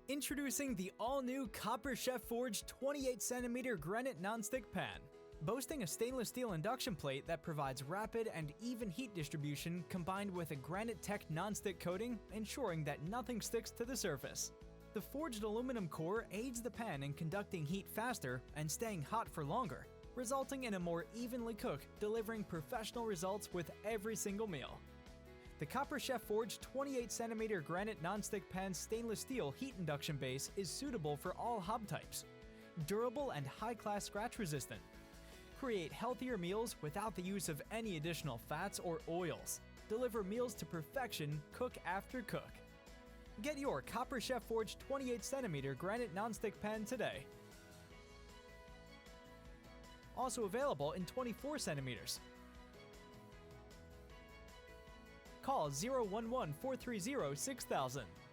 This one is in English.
Introducing the all-new Copper Chef Forge 28cm granite nonstick pan. Boasting a stainless steel induction plate that provides rapid and even heat distribution combined with a Granite Tech nonstick coating, ensuring that nothing sticks to the surface. The forged aluminum core aids the pan in conducting heat faster and staying hot for longer, resulting in a more evenly cook, delivering professional results with every single meal. The Copper Chef Forge 28cm granite nonstick pan stainless steel heat induction base is suitable for all hob types. Durable and high-class scratch resistant. Create healthier meals without the use of any additional fats or oils. Deliver meals to perfection cook after cook. Get your Copper Chef Forge 28cm granite nonstick pan today. Also available in 24cm. Call 011-430-6000.